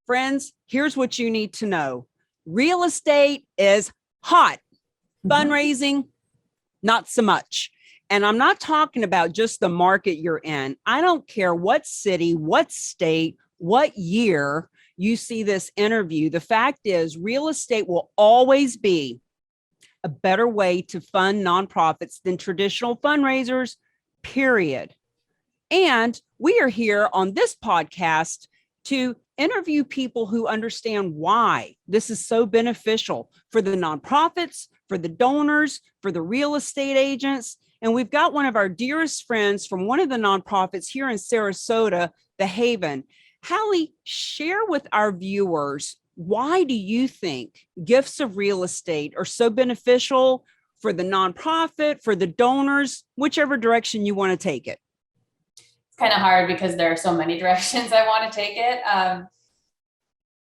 Friends, here's what you need to know. Real estate is hot. Fundraising, not so much. And I'm not talking about just the market you're in. I don't care what city, what state, what year you see this interview. The fact is, real estate will always be a better way to fund nonprofits than traditional fundraisers, period. And we are here on this podcast to interview people who understand why this is so beneficial for the nonprofits, for the donors, for the real estate agents. And we've got one of our dearest friends from one of the nonprofits here in Sarasota, The Haven. Hallie, share with our viewers, why do you think gifts of real estate are so beneficial for the nonprofit, for the donors, whichever direction you want to take it? It's kind of hard because there are so many directions I want to take it.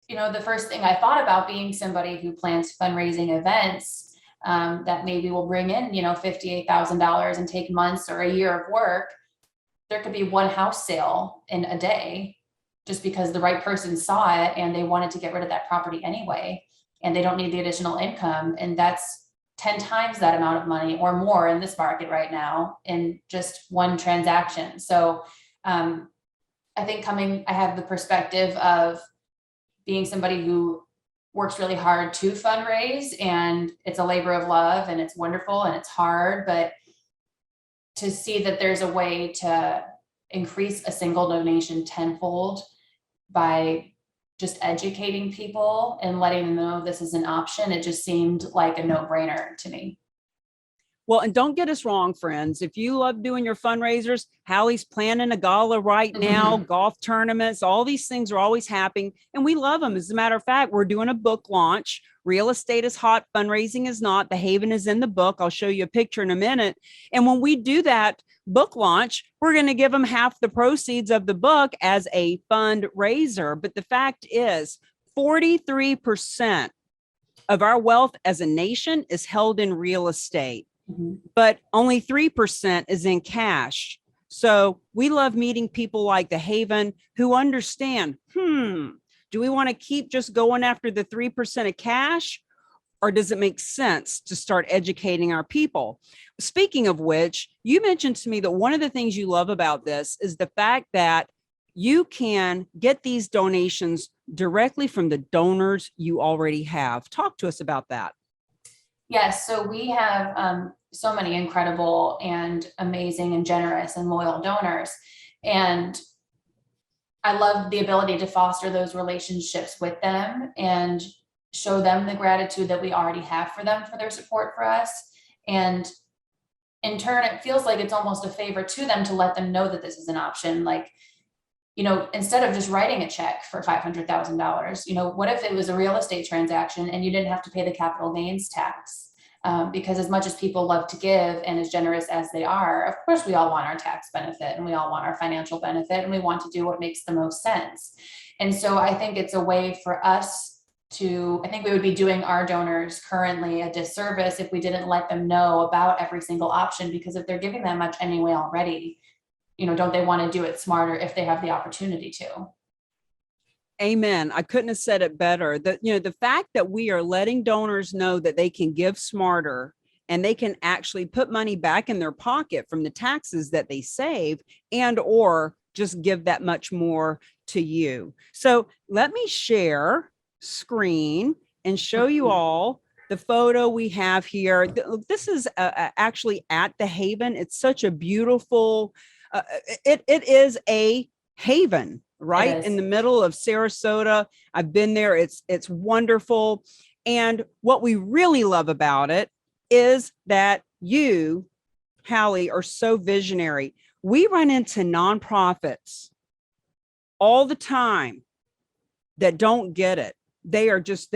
The first thing I thought about being somebody who plans fundraising events that maybe will bring in, $58,000 and take months or a year of work. There could be one house sale in a day just because the right person saw it and they wanted to get rid of that property anyway, and they don't need the additional income. And that's 10 times that amount of money or more in this market right now in just one transaction. So I think I have the perspective of being somebody who works really hard to fundraise, and it's a labor of love and it's wonderful and it's hard, but to see that there's a way to increase a single donation tenfold by just educating people and letting them know this is an option, it just seemed like a no-brainer to me. Well, and don't get us wrong, friends. If you love doing your fundraisers, Hallie's planning a gala right now, golf tournaments, all these things are always happening, and we love them. As a matter of fact, we're doing a book launch. Real estate is hot, fundraising is not. The Haven is in the book. I'll show you a picture in a minute. And when we do that book launch, we're going to give them half the proceeds of the book as a fundraiser. But the fact is, 43% of our wealth as a nation is held in real estate. But only 3% is in cash. So we love meeting people like the Haven who understand, do we want to keep just going after the 3% of cash? Or does it make sense to start educating our people? Speaking of which, you mentioned to me that one of the things you love about this is the fact that you can get these donations directly from the donors you already have. Talk to us about that. Yes, so we have so many incredible and amazing and generous and loyal donors. And I love the ability to foster those relationships with them and show them the gratitude that we already have for them for their support for us. And in turn, it feels like it's almost a favor to them to let them know that this is an option. Like, instead of just writing a check for $500,000, what if it was a real estate transaction and you didn't have to pay the capital gains tax? Because as much as people love to give and as generous as they are, of course, we all want our tax benefit and we all want our financial benefit and we want to do what makes the most sense. And so I think it's a way for us I think we would be doing our donors currently a disservice if we didn't let them know about every single option, because if they're giving that much anyway already, don't they want to do it smarter if they have the opportunity to? Amen. I couldn't have said it better. The fact that we are letting donors know that they can give smarter and they can actually put money back in their pocket from the taxes that they save, and or just give that much more to you. So let me share screen and show you all the photo we have here. This is actually at the Haven. It's such a beautiful, it is a haven right in the middle of Sarasota. I've been there. It's wonderful. And what we really love about it is that you, Hallie, are so visionary. We run into nonprofits all the time that don't get it. They just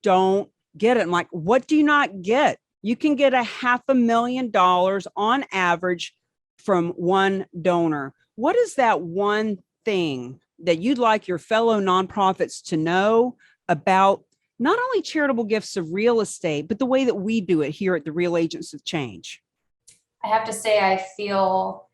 don't get it. I'm like, what do you not get? You can get $500,000 on average from one donor. What is that one thing that you'd like your fellow nonprofits to know about not only charitable gifts of real estate, but the way that we do it here at the Real Agents of Change? I have to say, I feel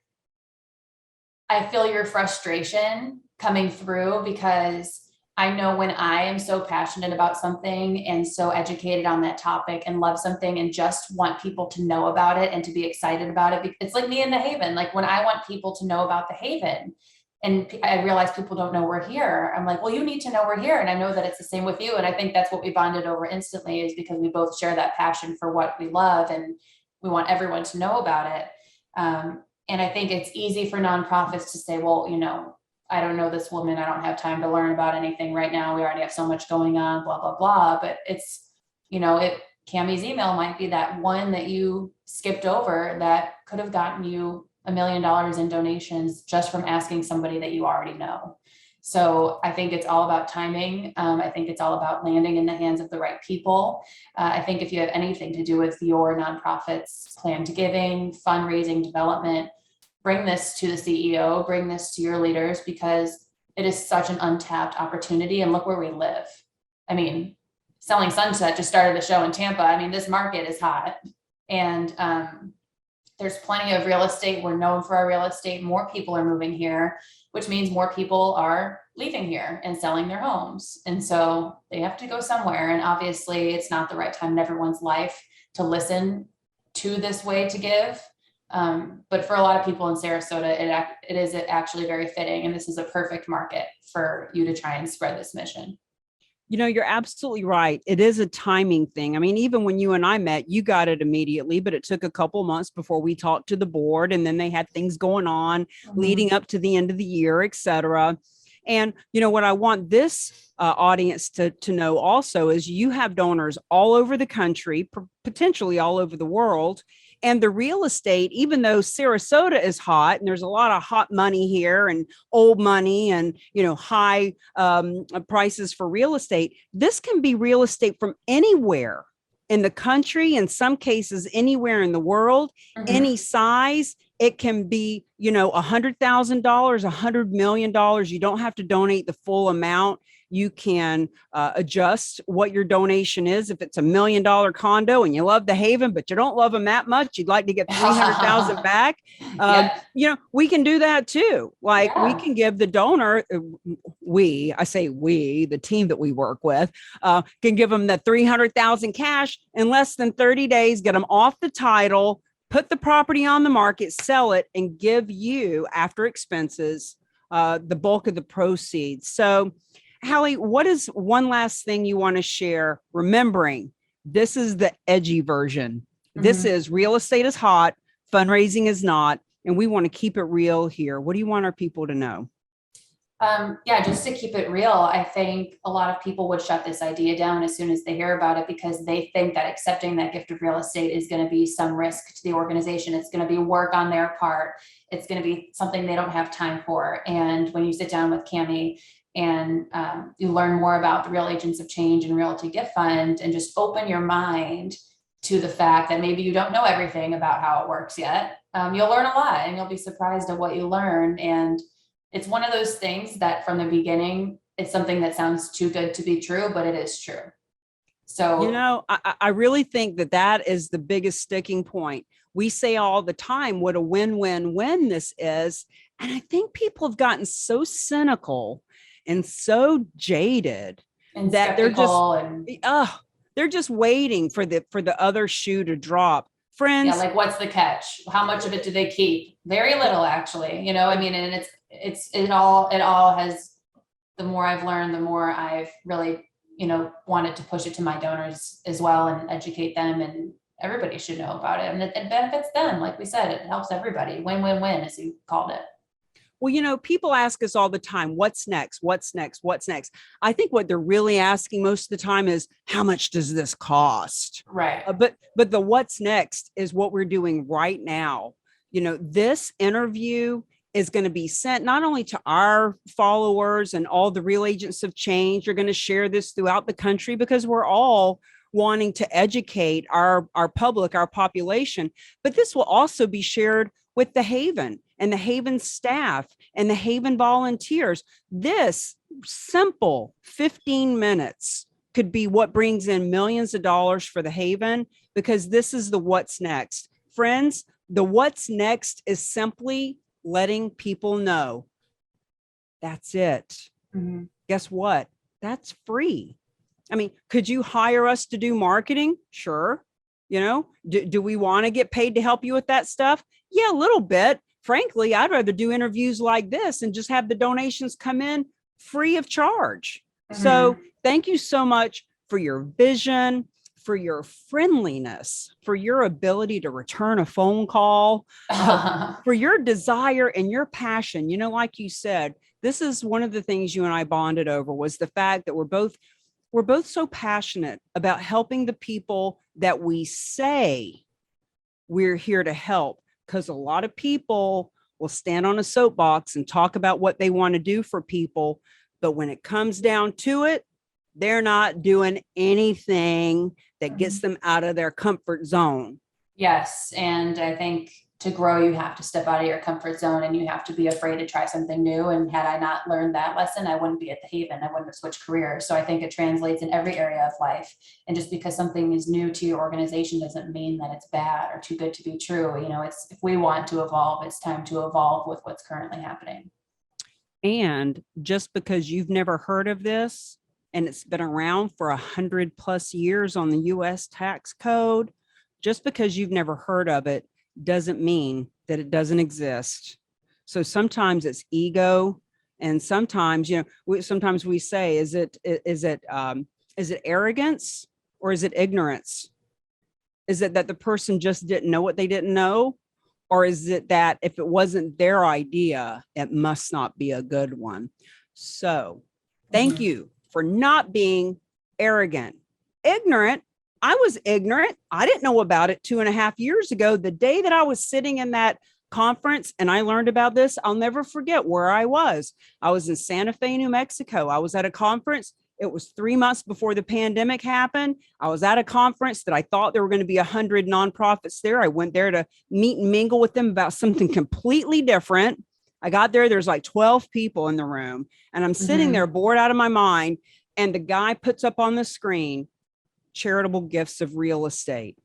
your frustration coming through, because I know when I am so passionate about something and so educated on that topic and love something and just want people to know about it and to be excited about it. It's like me in the Haven. Like when I want people to know about the Haven and I realize people don't know we're here, I'm like, well, you need to know we're here. And I know that it's the same with you. And I think that's what we bonded over instantly, is because we both share that passion for what we love and we want everyone to know about it. And I think it's easy for nonprofits to say, well, I don't know this woman. I don't have time to learn about anything right now. We already have so much going on, blah, blah, blah. But it's, Cammie's email might be that one that you skipped over that could have gotten you $1 million in donations just from asking somebody that you already know. So I think it's all about timing. I think it's all about landing in the hands of the right people. I think if you have anything to do with your nonprofit's plan to giving, fundraising, development, bring this to the CEO, bring this to your leaders, because it is such an untapped opportunity. And look where we live. I mean, Selling Sunset just started a show in Tampa. I mean, this market is hot, and there's plenty of real estate. We're known for our real estate. More people are moving here, which means more people are leaving here and selling their homes. And so they have to go somewhere. And obviously it's not the right time in everyone's life to listen to this way to give. But for a lot of people in Sarasota, it is actually very fitting. And this is a perfect market for you to try and spread this mission. You're absolutely right. It is a timing thing. I mean, even when you and I met, you got it immediately, but it took a couple months before we talked to the board, and then they had things going on leading up to the end of the year, et cetera. And, what I want this audience to know also is you have donors all over the country, potentially all over the world. And the real estate, even though Sarasota is hot and there's a lot of hot money here and old money and, high prices for real estate, this can be real estate from anywhere in the country, in some cases, anywhere in the world, any size. It can be, $100,000, $100 million. You don't have to donate the full amount. You can adjust what your donation is. If it's $1 million condo and you love the Haven, but you don't love them that much, you'd like to get 300,000 back. We can do that too. Like we can give the donor, the team that we work with, can give them the 300,000 cash in less than 30 days, get them off the title, put the property on the market, sell it, and give you, after expenses, the bulk of the proceeds. So, Hallie, what is one last thing you want to share? Remembering this is the edgy version. This is real estate is hot, fundraising is not, and we want to keep it real here. What do you want our people to know? Just to keep it real, I think a lot of people would shut this idea down as soon as they hear about it, because they think that accepting that gift of real estate is going to be some risk to the organization. It's going to be work on their part. It's going to be something they don't have time for. And when you sit down with Cammie and you learn more about the Real Agents of Change and Realty Gift Fund, and just open your mind to the fact that maybe you don't know everything about how it works yet, you'll learn a lot and you'll be surprised at what you learn. And it's one of those things that from the beginning, it's something that sounds too good to be true, but it is true. So, I really think that is the biggest sticking point. We say all the time what a win-win-win this is. And I think people have gotten so cynical and so jaded and that they're just, they're just waiting for the other shoe to drop. Friends. Like what's the catch? How much of it do they keep? Very little, actually, I mean, and it all has, the more I've learned, the more I've really, wanted to push it to my donors as well and educate them, and everybody should know about it. And it benefits them. Like we said, it helps everybody. Win-win-win, as you called it. Well, people ask us all the time, what's next? What's next? What's next? I think what they're really asking most of the time is, how much does this cost? Right. But the what's next is what we're doing right now. This interview is going to be sent not only to our followers and all the Real Agents of Change. You're going to share this throughout the country, because we're all wanting to educate our public, our population. But this will also be shared with the Haven and the Haven staff and the Haven volunteers. This simple 15 minutes could be what brings in millions of dollars for the Haven, because this is the what's next. Friends, the what's next is simply letting people know that's it. Guess what? That's free. I mean, could you hire us to do marketing? Sure. You know, do we want to get paid to help you with that stuff? Yeah, a little bit. Frankly, I'd rather do interviews like this and just have the donations come in free of charge. So thank you so much for your vision, for your friendliness, for your ability to return a phone call, for your desire and your passion. You know, like you said, this is one of the things you and I bonded over, was the fact that we're both so passionate about helping the people that we say we're here to help. Because a lot of people will stand on a soapbox and talk about what they want to do for people. But when it comes down to it, they're not doing anything that gets them out of their comfort zone. Yes. And I think to grow, you have to step out of your comfort zone and you have to be afraid to try something new. And had I not learned that lesson, I wouldn't be at the Haven. I wouldn't have switched careers. So I think it translates in every area of life. And just because something is new to your organization doesn't mean that it's bad or too good to be true. You know, it's, if we want to evolve, it's time to evolve with what's currently happening. And just because you've never heard of this and it's been around for 100+ years on the US tax code, just because you've never heard of it doesn't mean that it doesn't exist. So sometimes it's ego, and sometimes, sometimes we say, is it arrogance or is it ignorance? Is it that the person just didn't know what they didn't know? Or is it that if it wasn't their idea, it must not be a good one? So thank you for not being arrogant. Ignorant, I was ignorant. I didn't know about it 2.5 years ago. The day that I was sitting in that conference and I learned about this, I'll never forget where I was. I was in Santa Fe, New Mexico. I was at a conference. It was 3 months before the pandemic happened. I was at a conference that I thought there were going to be 100 nonprofits there. I went there to meet and mingle with them about something completely different. I got there, there's like 12 people in the room, and I'm sitting there bored out of my mind. And the guy puts up on the screen, charitable gifts of real estate.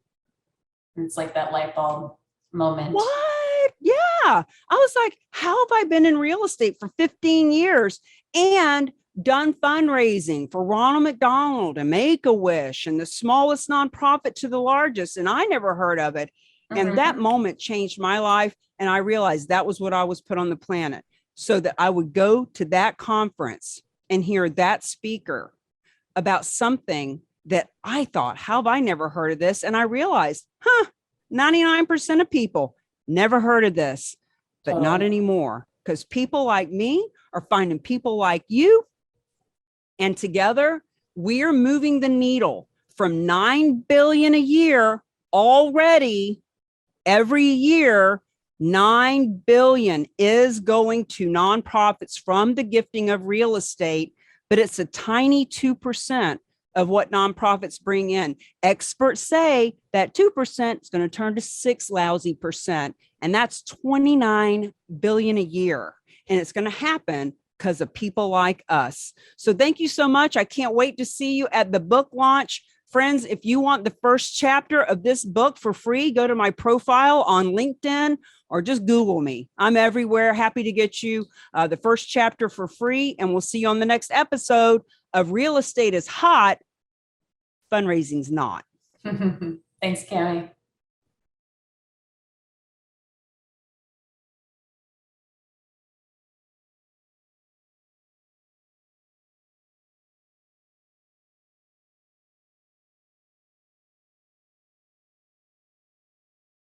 It's like that light bulb moment. What? Yeah. I was like, how have I been in real estate for 15 years and done fundraising for Ronald McDonald and Make-A-Wish and the smallest nonprofit to the largest, and I never heard of it. And that moment changed my life. And I realized that was what I was put on the planet, so that I would go to that conference and hear that speaker about something that I thought, how have I never heard of this? And I realized, 99% of people never heard of this, but not anymore, because people like me are finding people like you. And together we are moving the needle from 9 billion a year already. Every year, 9 billion is going to nonprofits from the gifting of real estate, but it's a tiny 2% of what nonprofits bring in. Experts say that 2% is going to turn to 6 lousy percent, and that's 29 billion a year. And it's going to happen because of people like us. So thank you so much. I can't wait to see you at the book launch. Friends, if you want the first chapter of this book for free, go to my profile on LinkedIn or just Google me. I'm everywhere. Happy to get you the first chapter for free. And we'll see you on the next episode of Real Estate is Hot, Fundraising's Not. Thanks, Cami.